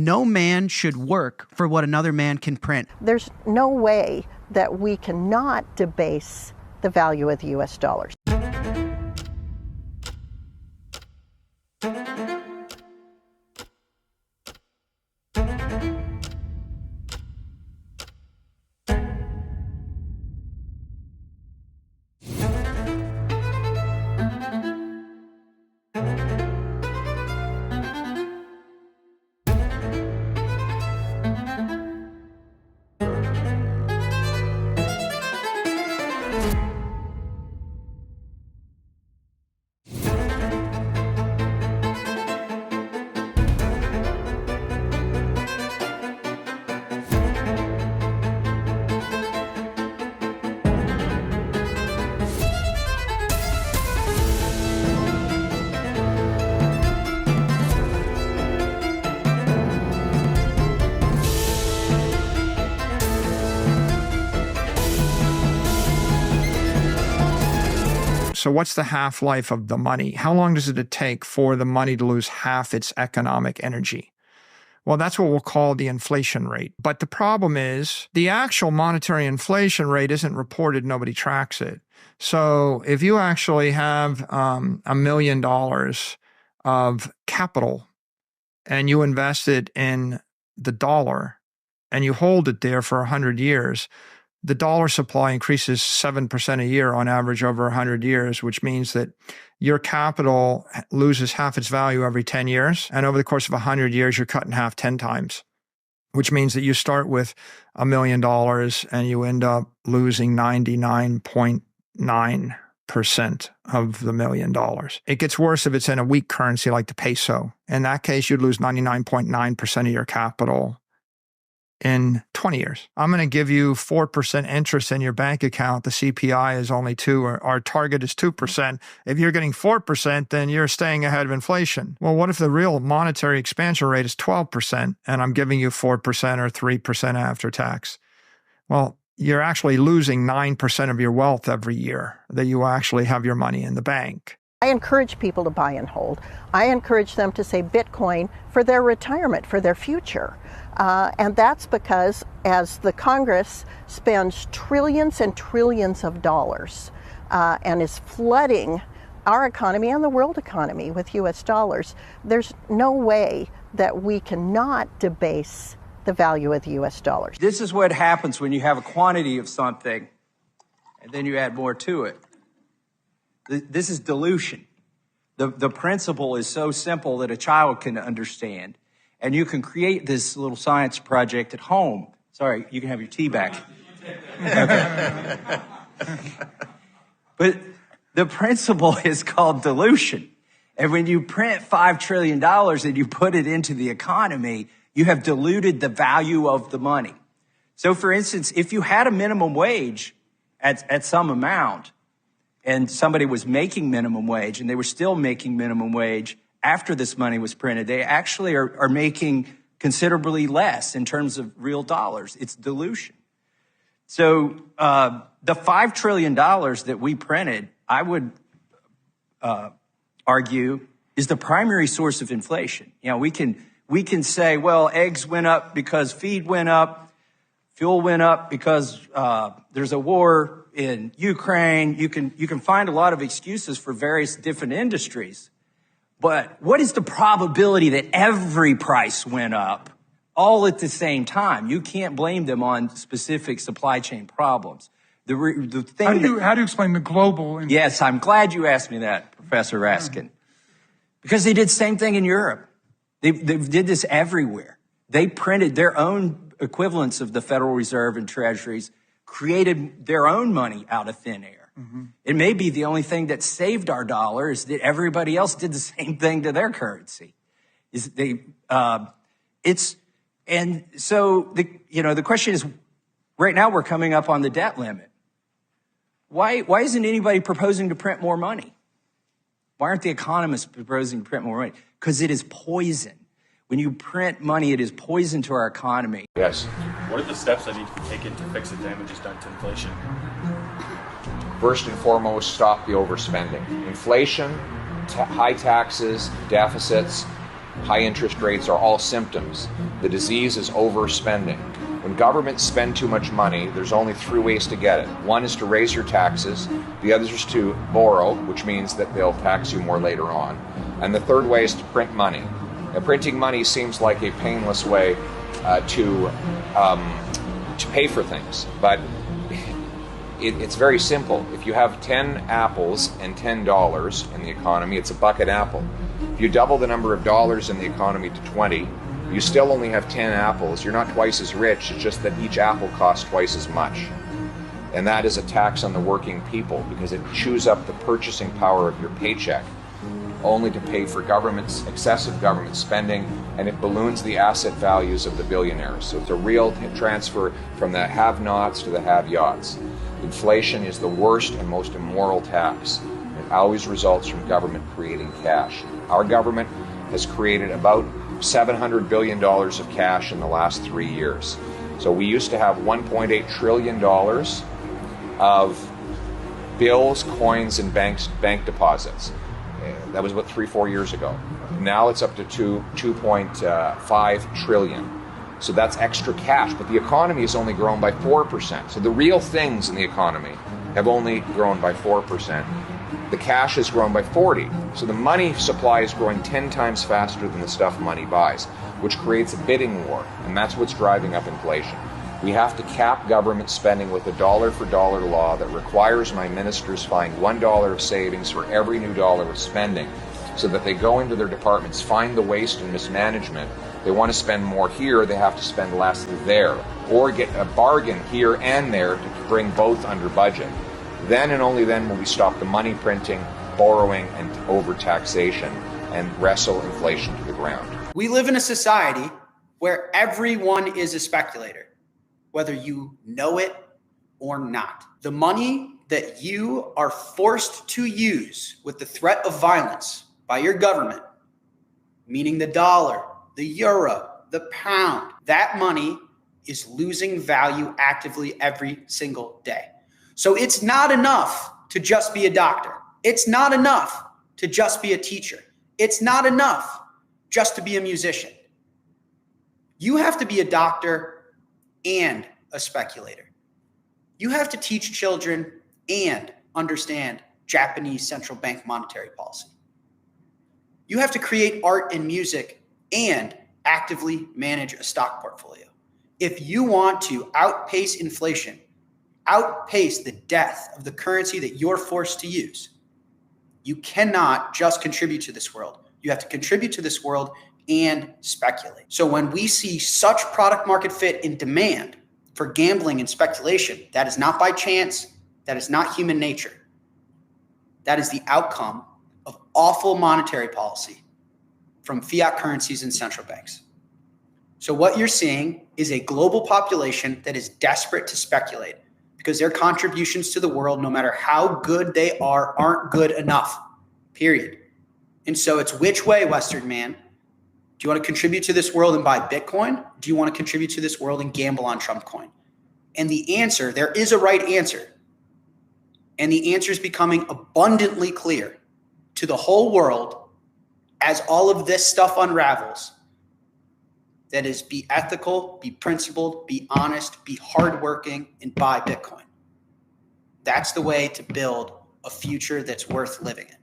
no man should work for what another man can print. There's no way that we cannot debase the value of the U.S. dollars. So what's the half-life of the money? How long does it take for the money to lose half its economic energy? Well, that's what we'll call the inflation rate. But the problem is the actual monetary inflation rate isn't reported. Nobody tracks it. So if you actually have $1 million of capital and you invest it in the dollar and you hold it there for 100 years, the dollar supply increases 7% a year on average over 100 years, which means that your capital loses half its value every 10 years. And over the course of 100 years, you're cut in half 10 times, which means that you start with $1 million and you end up losing 99.9% of the $1 million. It gets worse if it's in a weak currency like the peso. In that case, you'd lose 99.9% of your capital in 20 years. I'm going to give you 4% interest in your bank account. The CPI is only 2%, or our target is 2%. If you're getting 4%, then you're staying ahead of inflation. Well, what if the real monetary expansion rate is 12% and I'm giving you 4% or 3% after tax? Well, you're actually losing 9% of your wealth every year that you actually have your money in the bank. I encourage people to buy and hold. I encourage them to say Bitcoin for their retirement, for their future. And that's because as the Congress spends trillions and trillions of dollars and is flooding our economy and the world economy with U.S. dollars, there's no way that we cannot debase the value of the U.S. dollars. This is what happens when you have a quantity of something and then you add more to it. This is dilution. The principle is so simple that a child can understand. And you can create this little science project at home. Sorry, you can have your tea back. Okay. But the principle is called dilution. And when you print $5 trillion and you put it into the economy, you have diluted the value of the money. So for instance, if you had a minimum wage at some amount and somebody was making minimum wage and they were still making minimum wage after this money was printed, they actually are making considerably less in terms of real dollars. It's dilution. So the $5 trillion that we printed, I would argue, is the primary source of inflation. You know, we can say, well, eggs went up because feed went up, fuel went up because there's a war in Ukraine. You can find a lot of excuses for various different industries. But what is the probability that every price went up all at the same time? You can't blame them on specific supply chain problems. The thing how do you explain the global? Yes, I'm glad you asked me that, Professor Raskin. Because they did the same thing in Europe. They did this everywhere. They printed their own equivalents of the Federal Reserve and treasuries, created their own money out of thin air. Mm-hmm. It may be the only thing that saved our dollar is that everybody else did the same thing to their currency. And so the question is, right now we're coming up on the debt limit. Why isn't anybody proposing to print more money? Why aren't the economists proposing to print more money? Because it is poison. When you print money, it is poison to our economy. Yes. What are the steps that need to be taken to fix the damages done to inflation? First and foremost, stop the overspending. Inflation, high taxes, deficits, high interest rates are all symptoms. The disease is overspending. When governments spend too much money, there's only three ways to get it. One is to raise your taxes. The other is to borrow, which means that they'll tax you more later on. And the third way is to print money. Now, printing money seems like a painless way to pay for things, but it's very simple. If you have 10 apples and $10 in the economy, it's a bucket apple. If you double the number of dollars in the economy to 20, you still only have 10 apples. You're not twice as rich, it's just that each apple costs twice as much. And that is a tax on the working people because it chews up the purchasing power of your paycheck, only to pay for excessive government spending, and it balloons the asset values of the billionaires. So it's a real transfer from the have-nots to the have-yots. Inflation is the worst and most immoral tax. It always results from government creating cash. Our government has created about $700 billion of cash in the last 3 years. So we used to have $1.8 trillion of bills, coins, and bank deposits. That was about 3-4 years ago. Now it's up to 2.5 trillion. So that's extra cash, but the economy has only grown by 4%. So the real things in the economy have only grown by 4%. The cash has grown by 40. So the money supply is growing 10 times faster than the stuff money buys, which creates a bidding war, and that's what's driving up inflation. We have to cap government spending with a dollar-for-dollar law that requires my ministers find $1 of savings for every new dollar of spending, so that they go into their departments, find the waste and mismanagement. They want to spend more here, they have to spend less there, or get a bargain here and there to bring both under budget. Then and only then will we stop the money printing, borrowing, and overtaxation and wrestle inflation to the ground. We live in a society where everyone is a speculator, whether you know it or not. The money that you are forced to use with the threat of violence by your government, meaning the dollar, the euro, the pound, that money is losing value actively every single day. So it's not enough to just be a doctor. It's not enough to just be a teacher. It's not enough just to be a musician. You have to be a doctor and a speculator. You have to teach children and understand Japanese central bank monetary policy. You have to create art and music and actively manage a stock portfolio. If you want to outpace inflation, outpace the death of the currency that you're forced to use, you cannot just contribute to this world. You have to contribute to this world and speculate. So when we see such product market fit in demand for gambling and speculation, that is not by chance. That is not human nature. That is the outcome of awful monetary policy from fiat currencies and central banks. So what you're seeing is a global population that is desperate to speculate because their contributions to the world, no matter how good they are, aren't good enough, period. And so it's which way, Western man? Do you want to contribute to this world and buy Bitcoin? Do you want to contribute to this world and gamble on Trump coin? And the answer, there is a right answer. And the answer is becoming abundantly clear to the whole world as all of this stuff unravels. That is, be ethical, be principled, be honest, be hardworking, and buy Bitcoin. That's the way to build a future that's worth living in.